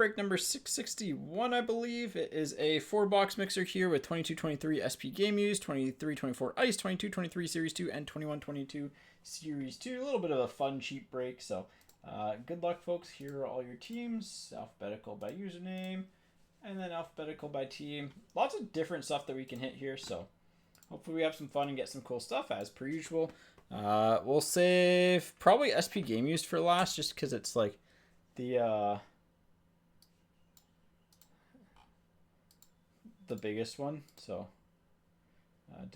Break number 661, I believe. It is a 4-box mixer here with 22-23 SP Game Use, 23-24 Ice, 22-23 Series 2, and 21-22 Series 2. A little bit of a fun, cheap break. So good luck, folks. Here are all your teams, alphabetical by username, and then alphabetical by team. Lots of different stuff that we can hit here. So hopefully we have some fun and get some cool stuff as per usual. We'll save probably SP Game Use for last just because it's like the biggest one, so at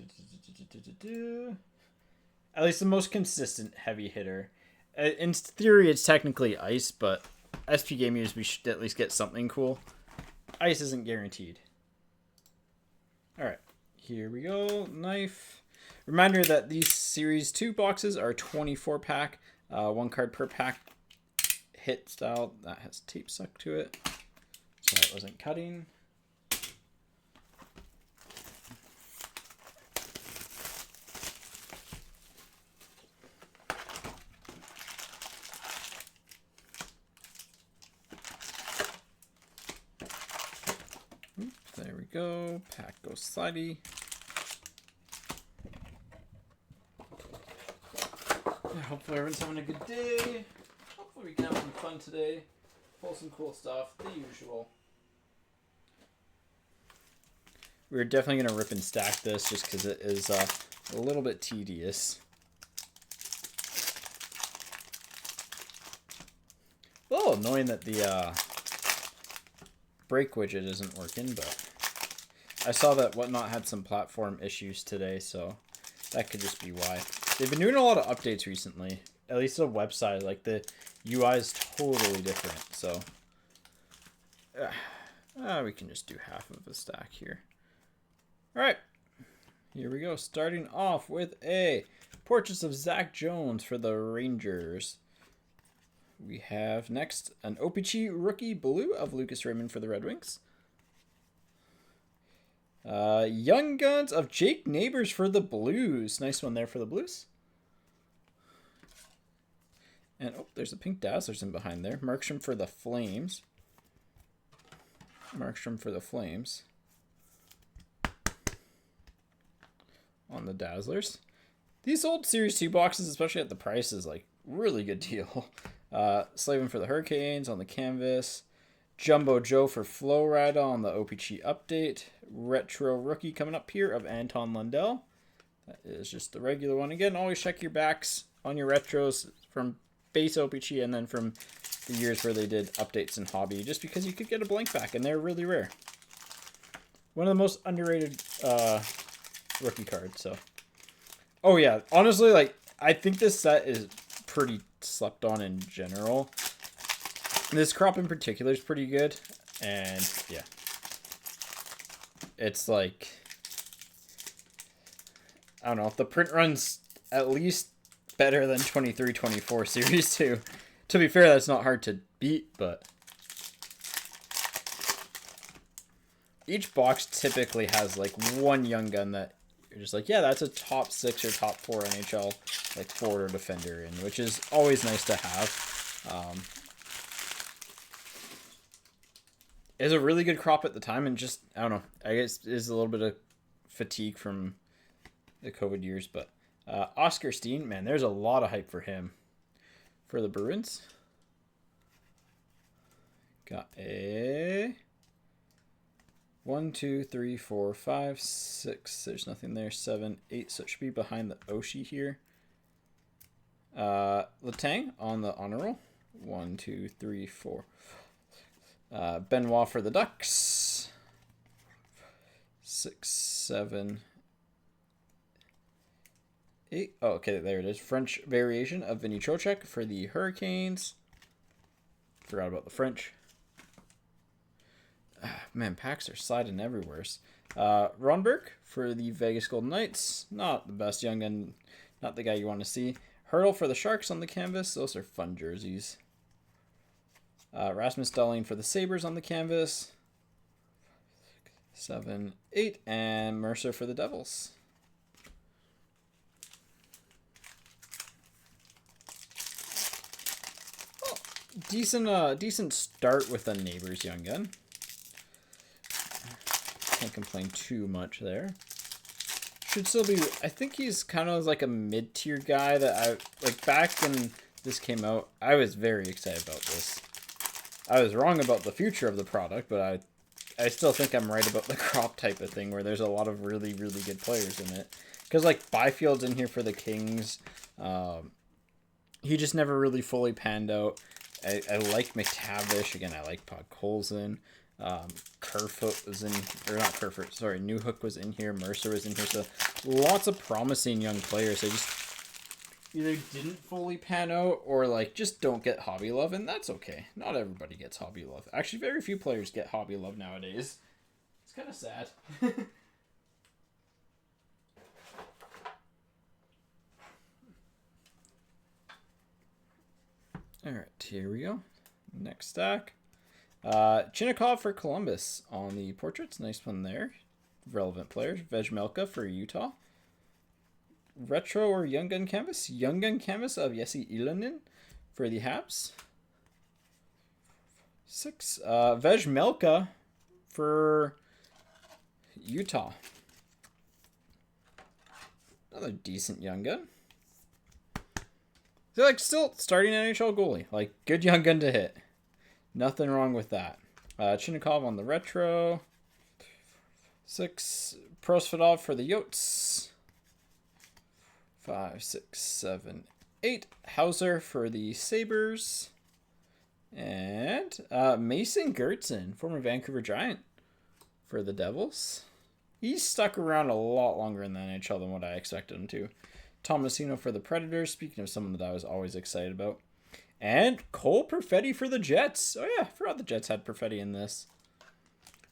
least the most consistent heavy hitter. In theory, it's technically Ice, but SP Game Use, we should at least get something cool. Ice isn't guaranteed. All right, here we go. Knife. Reminder that these Series 2 boxes are 24 pack, 1 card per pack. Hit style that has tape stuck to it, so it wasn't cutting. There we go. Pack goes slidey. Hopefully everyone's having a good day. Hopefully we can have some fun today. Pull some cool stuff. The usual. We're definitely going to rip and stack this just because it is a little bit tedious. A little annoying that the break widget isn't working, but I saw that Whatnot had some platform issues today, so that could just be why. They've been doing a lot of updates recently, at least the website. Like the UI is totally different, so we can just do half of a stack here. All right, here we go. Starting off with a Portraits of Zach Jones for the Rangers. We have next an OPC Rookie Blue of Lucas Raymond for the Red Wings. Young Guns of Jake Neighbors for the Blues. Nice one there for the Blues. And, oh, there's a pink Dazzlers in behind there. Markstrom for the Flames. Markstrom for the Flames. On the Dazzlers. These old Series 2 boxes, especially at the price, is like really good deal. Slavin for the Hurricanes on the canvas. Jumbo Joe for Flowrida on the OPC update. Retro rookie coming up here of Anton Lundell. That is just the regular one. Again, always check your backs on your retros from base OPC and then from the years where they did updates in hobby, just because you could get a blank back and they're really rare. One of the most underrated rookie cards. So, oh yeah, honestly, like I think this set is pretty slept on in general. This crop in particular is pretty good, and yeah, it's like, I don't know, if the print runs at least better than 23-24 Series 2. To be fair, that's not hard to beat, but each box typically has like one young gun that you're just like, yeah, that's a top 6 or top 4 NHL like forward or defender in, which is always nice to have. It was a really good crop at the time, and just, I don't know, I guess is a little bit of fatigue from the COVID years, but Oscar Steen, man, there's a lot of hype for him for the Bruins. Got a 1, 2, 3, 4, 5, 6. There's nothing there. 7, 8. So it should be behind the Oshie here. Letang on the honor roll. 1, 2, 3, 4. Benoit for the Ducks. 6, 7, 8. Oh, okay, there it is. French variation of Vinny Trocheck for the Hurricanes. Forgot about the French. Man, packs are sliding everywhere. Ronberg for the Vegas Golden Knights. Not the best young gun. Not the guy you want to see. Hurdle for the Sharks on the canvas. Those are fun jerseys. Rasmus Dahlin for the Sabres on the canvas. 7, 8. And Mercer for the Devils. Oh, decent start with a Neighbors Young Gun. Can't complain too much there. Should still be, I think he's kind of like a mid-tier guy that I, like back when this came out, I was very excited about this. I was wrong about the future of the product, but I still think I'm right about the crop type of thing where there's a lot of really, really good players in it. Because like Byfield's in here for the Kings. He just never really fully panned out. I like McTavish. Again, I like Podkolzin. Kerfoot was in, or not Kerfoot, sorry, Newhook was in here, Mercer was in here, so lots of promising young players. They just either didn't fully pan out or like just don't get hobby love, and that's okay. Not everybody gets hobby love. Actually, very few players get hobby love nowadays. It's kind of sad. Alright, here we go. Next stack. Chinnikov for Columbus on the portraits. Nice one there. Relevant players. Vejmelka for Utah. Retro or Young Gun Canvas. Young Gun Canvas of Jesse Ylönen for the Habs. 6. Vejmelka for Utah. Another decent Young Gun. They're like still starting NHL goalie. Like good Young Gun to hit. Nothing wrong with that. Chinnikov on the retro. 6. Prosvedov for the Yotes. 5, 6, 7, 8. Hauser for the Sabres. And Mason Gertzen, former Vancouver Giant, for the Devils. He's stuck around a lot longer in the NHL than what I expected him to. Tomasino for the Predators, speaking of someone that I was always excited about. And Cole Perfetti for the Jets. Oh yeah, I forgot the Jets had Perfetti in this.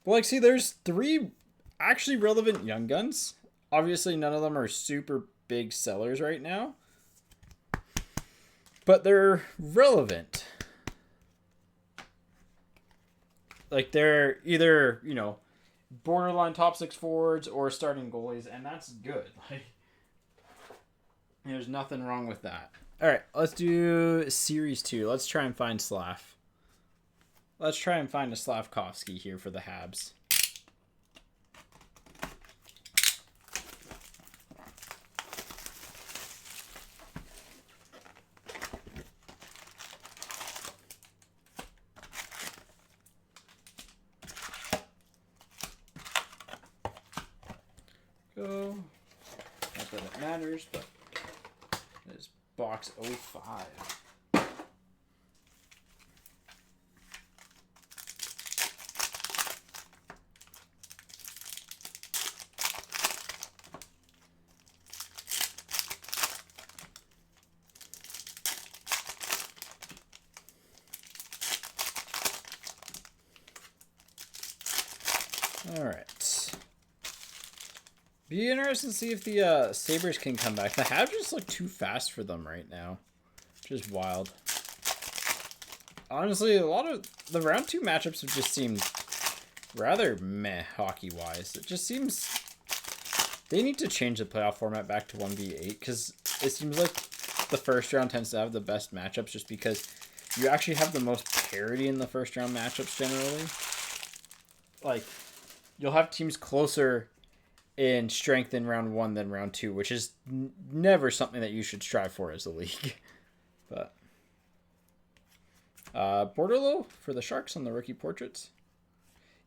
But like, see, there's 3 actually relevant Young Guns. Obviously, none of them are super big sellers right now. But they're relevant. Like, they're either, you know, borderline top 6 forwards or starting goalies, and that's good. Like, there's nothing wrong with that. All right, let's do Series 2. Let's try and find Slav. Let's try and find a Slavkovsky here for the Habs. Go. Not that it matters, but it is box 05. All right. Be interested to see if the Sabres can come back. The Habs just look too fast for them right now. Just wild. Honestly, a lot of the round 2 matchups have just seemed rather meh hockey-wise. It just seems they need to change the playoff format back to 1v8 because it seems like the first round tends to have the best matchups just because you actually have the most parity in the first round matchups generally. Like, you'll have teams closer in strength in round 1 than round 2, which is never something that you should strive for as a league. But Bordelot for the Sharks on the rookie portraits.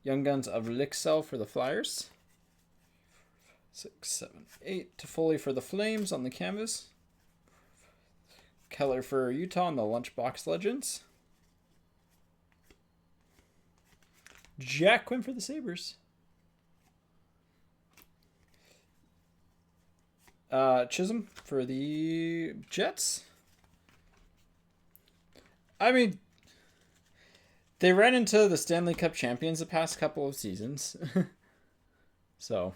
Young Guns of Lixell for the Flyers. 6, 7, 8. Toffoli for the Flames on the canvas. Keller for Utah on the Lunchbox Legends. Jack Quinn for the Sabres. Chisholm for the Jets. I mean, they ran into the Stanley Cup champions the past couple of seasons. So,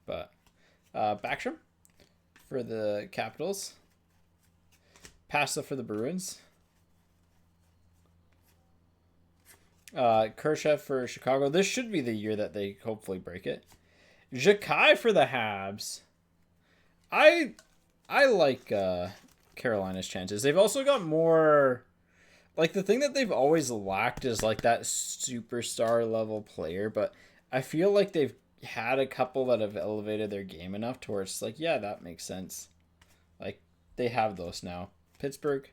but Backstrom for the Capitals. Pasta for the Bruins. Khrushchev for Chicago. This should be the year that they hopefully break it. Jakai for the Habs. I like Carolina's chances. They've also got more... Like, the thing that they've always lacked is, like, that superstar level player. But I feel like they've had a couple that have elevated their game enough to where it's like, yeah, that makes sense. Like, they have those now. Pittsburgh.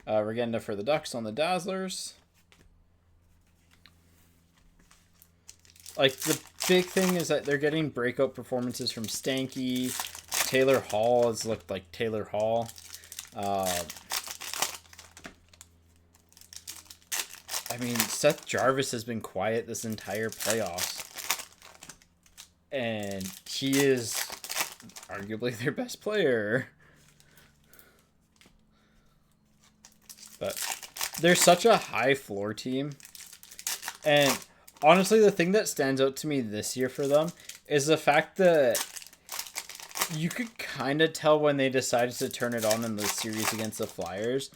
Regenda for the Ducks on the Dazzlers. Like, the big thing is that they're getting breakout performances from Stanky. Taylor Hall has looked like Taylor Hall. I mean, Seth Jarvis has been quiet this entire playoffs. And he is arguably their best player. But they're such a high floor team. And honestly, the thing that stands out to me this year for them is the fact that you could kind of tell when they decided to turn it on in the series against the Flyers.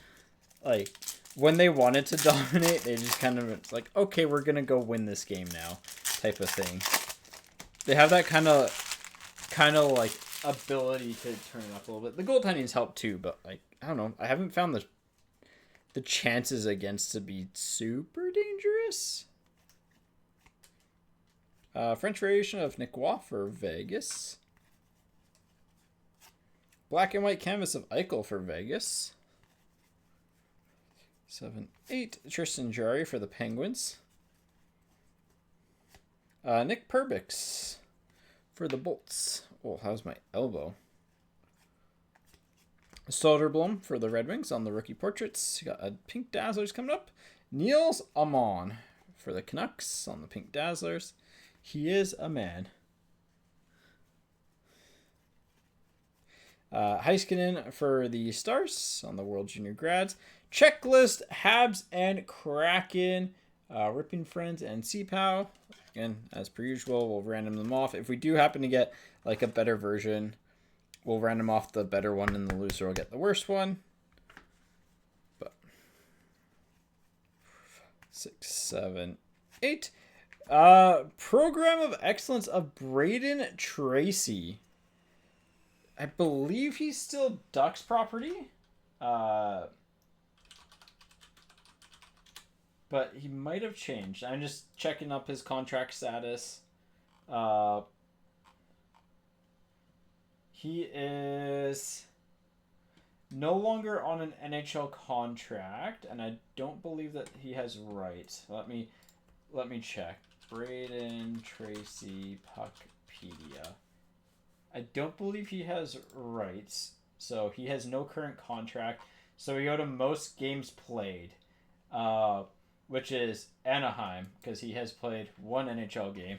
Like, when they wanted to dominate, they just kind of, it's like, okay, we're going to go win this game now type of thing. They have that kind of like ability to turn it up a little bit. The goaltending's helped too, but like, I don't know. I haven't found the chances against to be super dangerous. French variation of Nick Waugh for Vegas. Black and white canvas of Eichel for Vegas. 7-8. Tristan Jarry for the Penguins. Nick Perbix for the Bolts. Oh, how's my elbow? Soderblom for the Red Wings on the rookie portraits. You got a pink Dazzlers coming up. Niels Amon for the Canucks on the pink Dazzlers. He is a man. Heiskanen for the Stars on the World Junior Grads. Checklist, Habs and Kraken. Ripping Friends and CPOW. Again, as per usual, we'll random them off. If we do happen to get like a better version, we'll random off the better one and the loser will get the worst one. But 6, 7, 8. Program of Excellence of Braden Tracy. I believe he's still Ducks property. But he might have changed. I'm just checking up his contract status. He is no longer on an NHL contract, and I don't believe that he has rights. Let me check. Braden Tracy Puckpedia. I don't believe he has rights, so he has no current contract. So we go to most games played, which is Anaheim, because he has played one NHL game.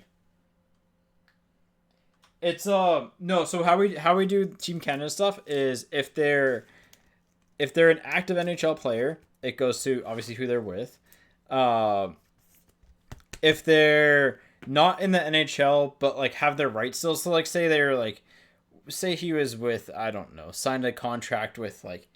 It's no. So how we do Team Canada stuff is if they're an active NHL player, it goes to obviously who they're with. If they're not in the NHL but like have their rights still, so like say he was with, I don't know, signed a contract with like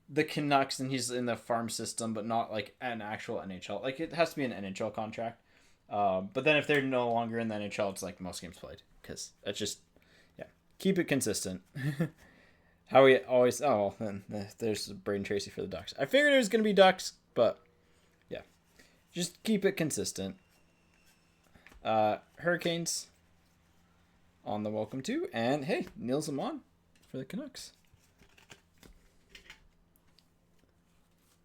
the Canucks and he's in the farm system but not like an actual NHL. Like it has to be an NHL contract. But then if they're no longer in the NHL, it's like most games played, because that's just, yeah, keep it consistent. How we always, oh, then there's Braden Tracy for the Ducks. I figured it was going to be Ducks, but yeah, just keep it consistent. Hurricanes on the welcome to, and hey, Niels Amon for the Canucks.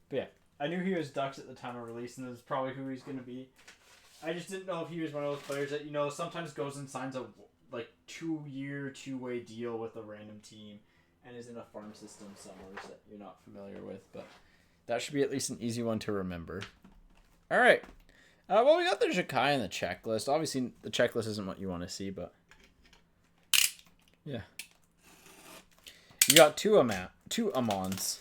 But yeah, I knew he was Ducks at the time of release, and that's probably who he's going to be. I just didn't know if he was one of those players that, you know, sometimes goes and signs a like 2-year, two-way deal with a random team and is in a farm system somewhere that you're not familiar with. But that should be at least an easy one to remember. All right. Well, we got the Jakai in the checklist. Obviously, the checklist isn't what you want to see, but yeah. You got two Amons.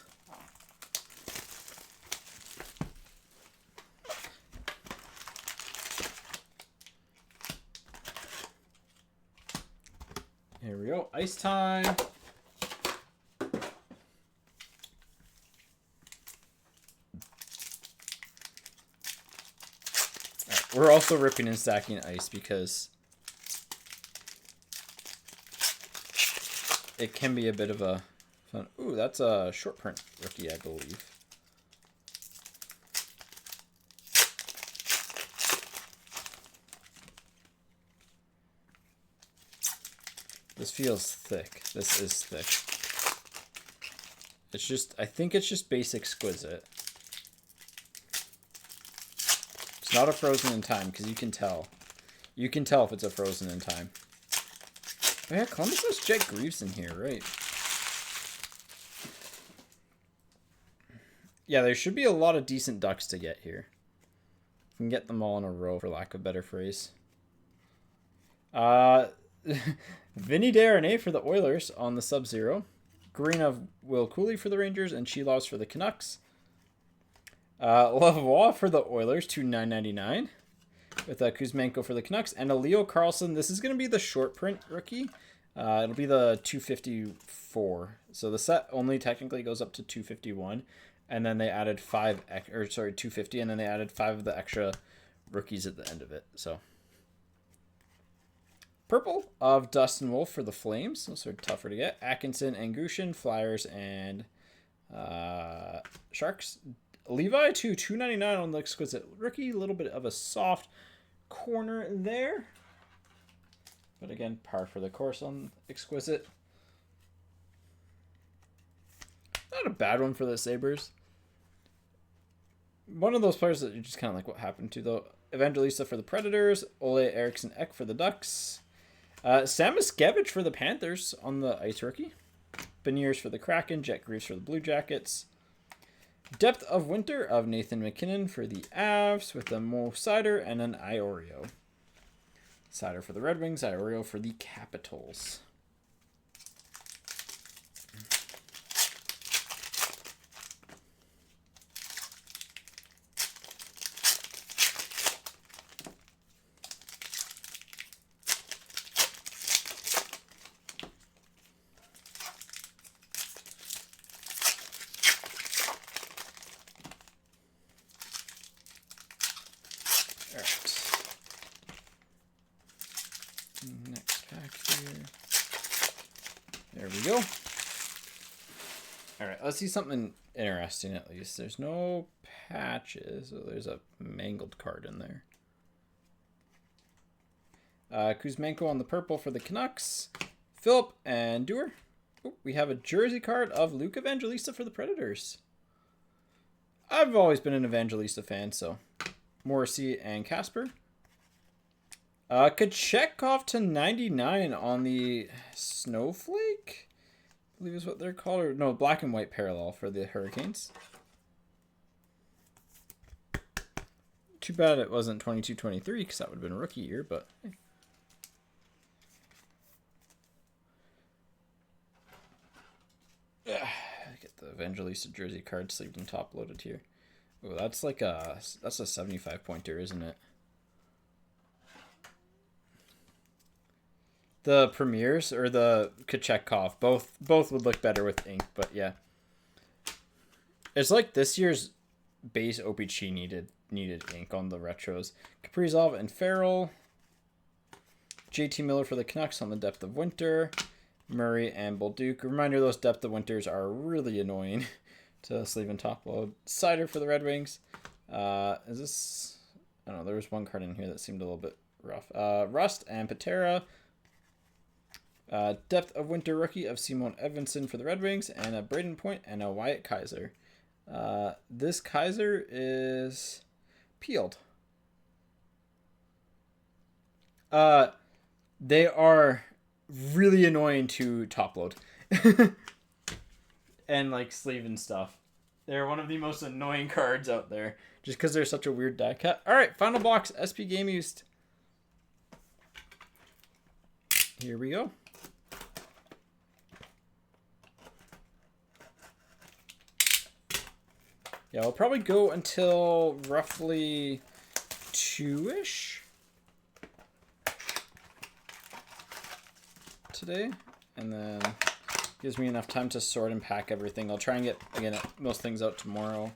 Here we go. Ice time. Right, we're also ripping and stacking ice because it can be a bit of a fun. Ooh, that's a short print rookie, I believe. This feels thick. This is thick. It's just, I think it's just base exquisite. It's not a frozen in time, because you can tell. You can tell if it's a frozen in time. Oh yeah, Columbus has Jet Greaves in here, right? Yeah, there should be a lot of decent ducks to get here. You can get them all in a row, for lack of a better phrase. Vinny Darnay for the Oilers on the Sub-Zero. Green of Will Cooley for the Rangers and Chilovs for the Canucks. Lavoie for the Oilers, $2,999. With Kuzmenko for the Canucks. And a Leo Carlson. This is going to be the short print rookie. It'll be the 254. So the set only technically goes up to 251. And then they added 250. And then they added 5 of the extra rookies at the end of it. So purple of Dustin Wolf for the Flames. Those are tougher to get. Atkinson and Gushin, Flyers and Sharks. Levi to $299 on the exquisite rookie. A little bit of a soft corner there. But again, par for the course on exquisite. Not a bad one for the Sabres. One of those players that you're just kind of like, what happened to, though? Evangelista for the Predators. Ole Eriksson Ek for the Ducks. Sam Miskevich for the Panthers on the ice rookie. Beniers for the Kraken. Jet Greaves for the Blue Jackets. Depth of Winter of Nathan McKinnon for the Avs with a Mo Sider and an Iorio. Sider for the Red Wings. Iorio for the Capitals. Next pack here. There we go. All right, let's see something interesting at least. There's no patches. So there's a mangled card in there. Kuzmenko on the purple for the Canucks. Philip and Dewar. Oh, we have a jersey card of Luke Evangelista for the Predators. I've always been an Evangelista fan, so Morrissey and Casper. Kachekov to 99 on the Snowflake, I believe is what they're called. Or no, black and white parallel for the Hurricanes. Too bad it wasn't 22-23 because that would have been a rookie year, but hey. Get the Evangelista jersey card sleeved and top loaded here. Oh, that's like a 75 pointer, isn't it? The Premiers or the Kachekov, both would look better with ink, but yeah. It's like this year's base OPG needed ink on the retros. Kaprizov and Farrell. JT Miller for the Canucks on the Depth of Winter. Murray and Bolduc. Reminder, those Depth of Winters are really annoying to sleeve and top load. Sider for the Red Wings. Is this... I don't know, there was one card in here that seemed a little bit rough. Rust and Patera. Depth of Winter rookie of Simon Edvinsson for the Red Wings, and a Braden Point and a Wyatt Kaiser. This Kaiser is peeled. They are really annoying to top load and like sleeve and stuff. They're one of the most annoying cards out there just because they're such a weird die cut. All right, final box, SP Game Used. Here we go. Yeah, we'll probably go until roughly 2-ish today, and then gives me enough time to sort and pack everything. I'll try and get, again, most things out tomorrow.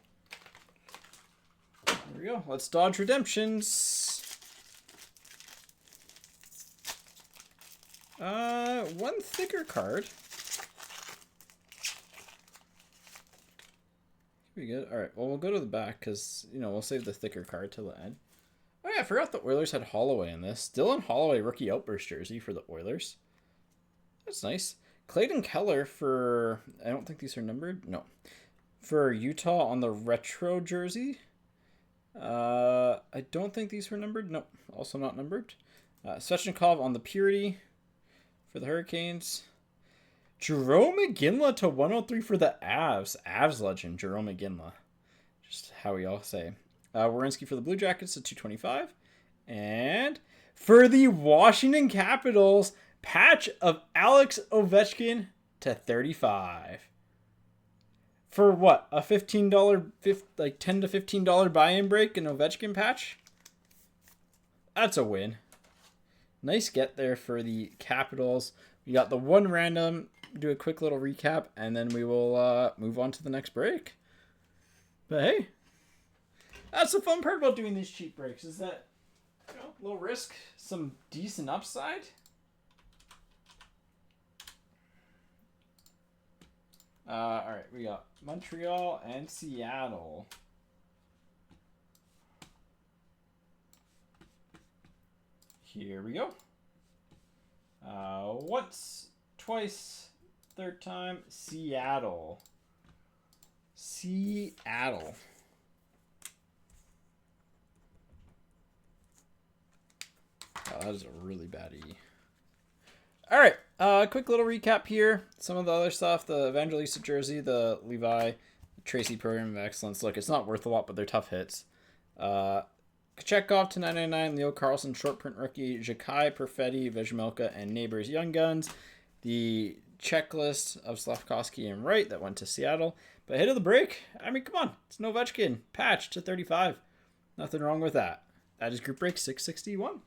There we go. Let's dodge redemptions. One thicker card. Pretty good. All right. Well, we'll go to the back because, you know, we'll save the thicker card till the end. Oh, yeah. I forgot the Oilers had Holloway in this. Dylan Holloway rookie outburst jersey for the Oilers. That's nice. Clayton Keller for... I don't think these are numbered. No. For Utah on the retro jersey. I don't think these were numbered. Nope. Also not numbered. Svechnikov on the Purity for the Hurricanes. Jerome McGinley to 103 for the Avs. Avs legend, Jerome McGinley. Just how we all say. Werenski for the Blue Jackets to 225. And for the Washington Capitals, patch of Alex Ovechkin to 35. For what? A $15, like $10 to $15 buy-in break, an Ovechkin patch? That's a win. Nice get there for the Capitals. We got the one random. Do a quick little recap, and then we will move on to the next break. But hey, that's the fun part about doing these cheap breaks, is that, you know, low risk, some decent upside. All right, we got Montreal and Seattle. Here we go. Once, twice, third time, Seattle. Seattle. Oh, that is a really bad E. All right, quick little recap here. Some of the other stuff, the Evangelista jersey, the Levi, Tracy Program of Excellence. Look, it's not worth a lot, but they're tough hits. Kachekov to 999, Leo Carlson, short print rookie, Jakai, Perfetti, Vejmelka, and Neighbors Young Guns. The checklist of Slavkovsky and Wright that went to Seattle. But hit of the break, I mean, come on. It's Ovechkin, patch to 35. Nothing wrong with that. That is group break 661.